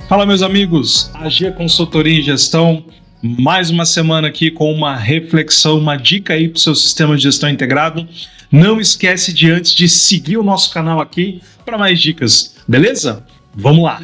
Fala, meus amigos, AG Consultoria e Gestão, mais uma semana aqui com uma reflexão, uma dica aí para o seu sistema de gestão integrado. Não esquece de antes de seguir o nosso canal aqui para mais dicas, beleza? Vamos lá!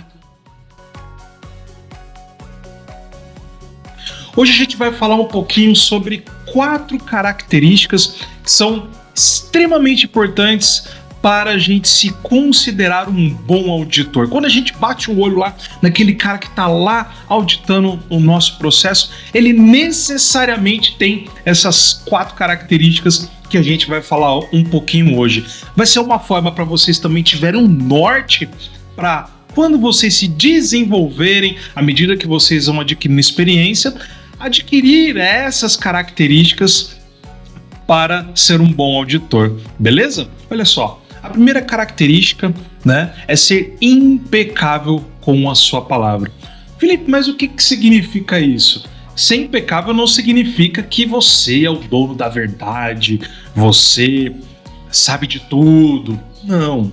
Hoje a gente vai falar um pouquinho sobre 4 características que são extremamente importantes para a gente se considerar um bom auditor. Quando a gente bate o olho lá naquele cara que está lá auditando o nosso processo, ele necessariamente tem essas 4 características que a gente vai falar um pouquinho hoje. Vai ser uma forma para vocês também tiverem um norte para quando vocês se desenvolverem, à medida que vocês vão adquirindo experiência, adquirir essas características para ser um bom auditor, beleza? Olha só. A primeira característica, é ser impecável com a sua palavra. Felipe, mas o que significa isso? Ser impecável não significa que você é o dono da verdade, você sabe de tudo. Não.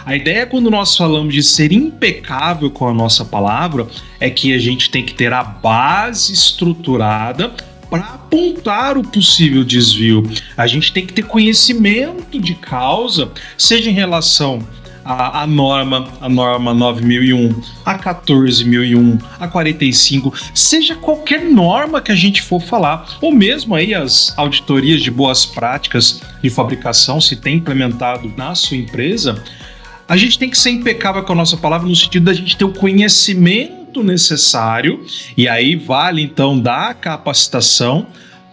A ideia quando nós falamos de ser impecável com a nossa palavra é que a gente tem que ter a base estruturada para apontar o possível desvio. A gente tem que ter conhecimento de causa, seja em relação à norma 9001, a 14001, a 45, seja qualquer norma que a gente for falar, ou mesmo aí as auditorias de boas práticas de fabricação, se tem implementado na sua empresa, a gente tem que ser impecável com a nossa palavra no sentido da gente ter o conhecimento necessário, e aí vale então da capacitação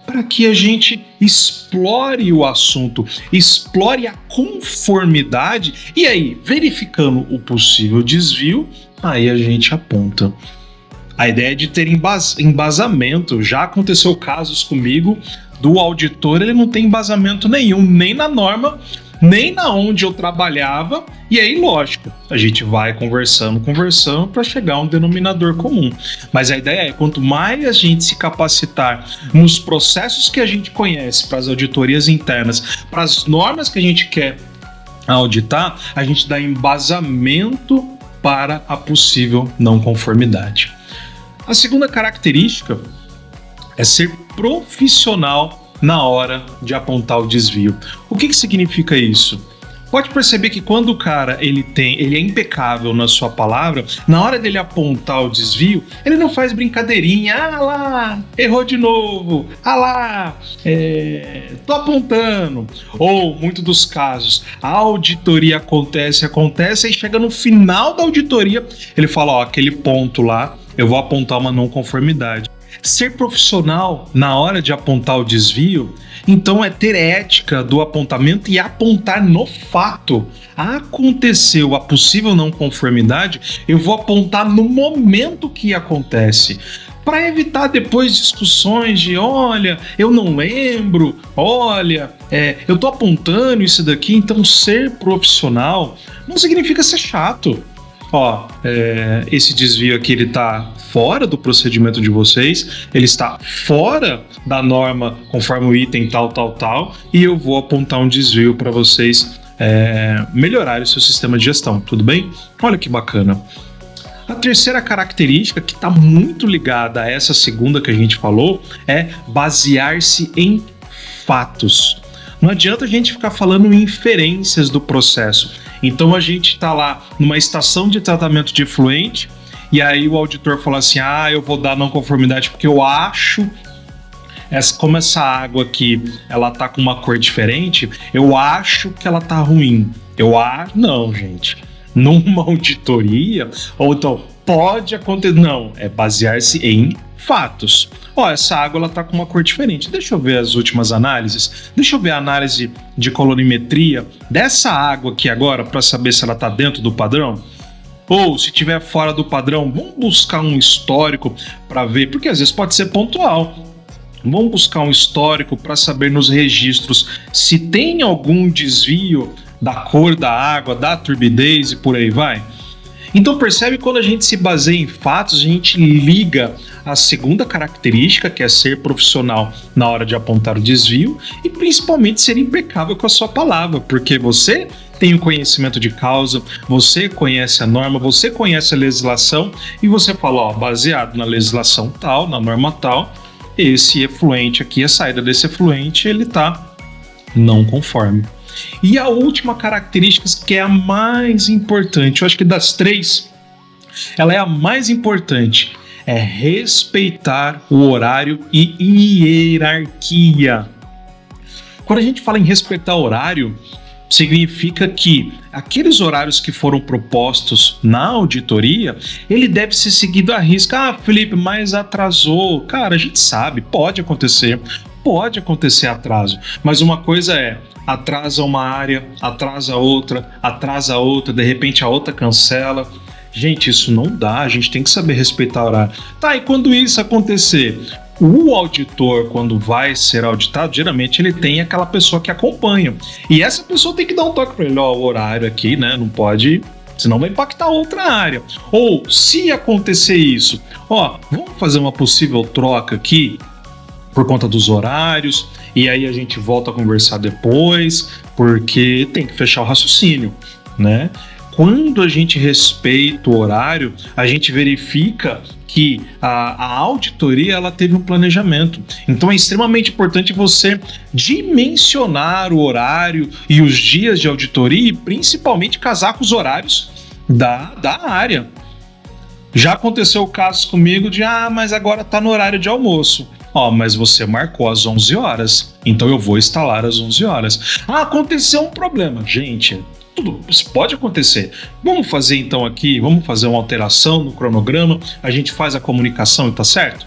para que a gente explore o assunto, explore a conformidade, e aí, verificando o possível desvio, aí a gente aponta. A ideia é de ter embasamento. Já aconteceu casos comigo do auditor, ele não tem embasamento nenhum, nem na norma, nem na onde eu trabalhava, e aí, lógico, a gente vai conversando para chegar a um denominador comum. Mas a ideia é, quanto mais a gente se capacitar nos processos que a gente conhece, para as auditorias internas, para as normas que a gente quer auditar, a gente dá embasamento para a possível não conformidade. A segunda característica é ser profissional na hora de apontar o desvio. O que significa isso? Pode perceber que quando o cara ele é impecável na sua palavra, na hora dele apontar o desvio, ele não faz brincadeirinha, lá, errou de novo, lá, tô apontando. Ou, muitos dos casos, a auditoria acontece e chega no final da auditoria, ele fala, aquele ponto lá, eu vou apontar uma não conformidade. Ser profissional na hora de apontar o desvio, então é ter ética do apontamento e apontar no fato. Aconteceu a possível não conformidade, eu vou apontar no momento que acontece. Para evitar depois discussões de, olha, eu não lembro, olha, eu tô apontando isso daqui. Então ser profissional não significa ser chato. Esse desvio aqui ele está fora do procedimento de vocês, ele está fora da norma conforme o item tal, e eu vou apontar um desvio para vocês melhorarem o seu sistema de gestão, tudo bem? Olha que bacana. A terceira característica, que está muito ligada a essa segunda que a gente falou, é basear-se em fatos. Não adianta a gente ficar falando em inferências do processo. Então a gente está lá numa estação de tratamento de efluente e aí o auditor fala assim, eu vou dar não conformidade porque eu acho, como essa água aqui, ela tá com uma cor diferente, eu acho que ela tá ruim. Não, gente. Numa auditoria, ou então pode acontecer, não, é basear-se em fatos. Essa água ela tá com uma cor diferente. Deixa eu ver as últimas análises. Deixa eu ver a análise de colorimetria dessa água aqui agora para saber se ela tá dentro do padrão. Ou se estiver fora do padrão, vamos buscar um histórico para ver, porque às vezes pode ser pontual. Vamos buscar um histórico para saber nos registros se tem algum desvio da cor da água, da turbidez e por aí vai. Então percebe, quando a gente se baseia em fatos, a gente liga a segunda característica, que é ser profissional na hora de apontar o desvio, e principalmente ser impecável com a sua palavra, porque você tem o conhecimento de causa, você conhece a norma, você conhece a legislação e você fala, ó, baseado na legislação tal, na norma tal, esse efluente aqui, a saída desse efluente, ele tá não conforme. E a última característica, que é a mais importante, eu acho que das três, ela é a mais importante, é respeitar o horário e hierarquia. Quando a gente fala em respeitar horário, significa que aqueles horários que foram propostos na auditoria, ele deve ser seguido à risca. Ah, Felipe, mas atrasou. Cara, a gente sabe, pode acontecer atraso, mas uma coisa é, atrasa uma área, atrasa outra, de repente a outra cancela. Gente, isso não dá, a gente tem que saber respeitar o horário. Tá, e quando isso acontecer? O auditor, quando vai ser auditado, geralmente ele tem aquela pessoa que acompanha. E essa pessoa tem que dar um toque para ele, ó, o horário aqui, né, não pode, senão vai impactar outra área. Ou, se acontecer isso, ó, vamos fazer uma possível troca aqui, por conta dos horários, e aí a gente volta a conversar depois, porque tem que fechar o raciocínio, né? Quando a gente respeita o horário, a gente verifica que a auditoria ela teve um planejamento. Então é extremamente importante você dimensionar o horário e os dias de auditoria e principalmente casar com os horários da área. Já aconteceu casos comigo de, mas agora tá no horário de almoço. Mas você marcou às 11 horas, então eu vou instalar às 11 horas. Aconteceu um problema. Gente, tudo isso pode acontecer. Vamos fazer então aqui, vamos fazer uma alteração no cronograma, a gente faz a comunicação e tá certo?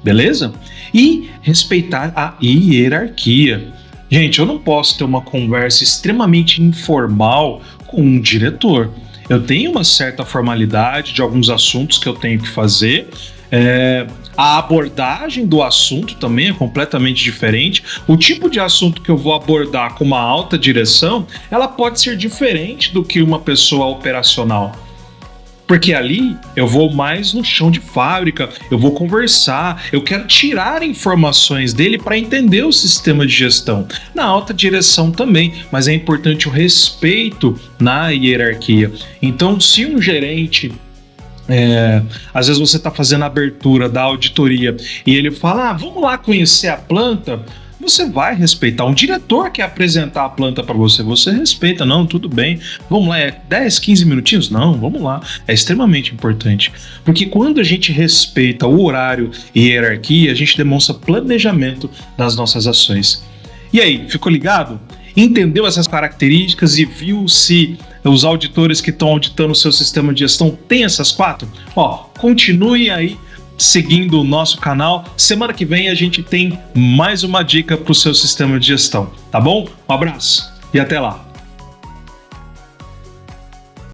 Beleza? E respeitar a hierarquia. Gente, eu não posso ter uma conversa extremamente informal com um diretor. Eu tenho uma certa formalidade de alguns assuntos que eu tenho que fazer. A abordagem do assunto também é completamente diferente. O tipo de assunto que eu vou abordar com uma alta direção, ela pode ser diferente do que uma pessoa operacional. Porque ali eu vou mais no chão de fábrica, eu vou conversar, eu quero tirar informações dele para entender o sistema de gestão. Na alta direção também, mas é importante o respeito na hierarquia. Então, se um gerente... às vezes você está fazendo a abertura da auditoria e ele fala, vamos lá conhecer a planta, você vai respeitar. Um diretor quer apresentar a planta para você, você respeita, não, tudo bem, vamos lá, 10, 15 minutinhos? Não, vamos lá, é extremamente importante, porque quando a gente respeita o horário e hierarquia, a gente demonstra planejamento das nossas ações. E aí, ficou ligado? Entendeu essas características e viu se os auditores que estão auditando o seu sistema de gestão têm essas 4? Continue aí seguindo o nosso canal. Semana que vem a gente tem mais uma dica para o seu sistema de gestão, tá bom? Um abraço e até lá!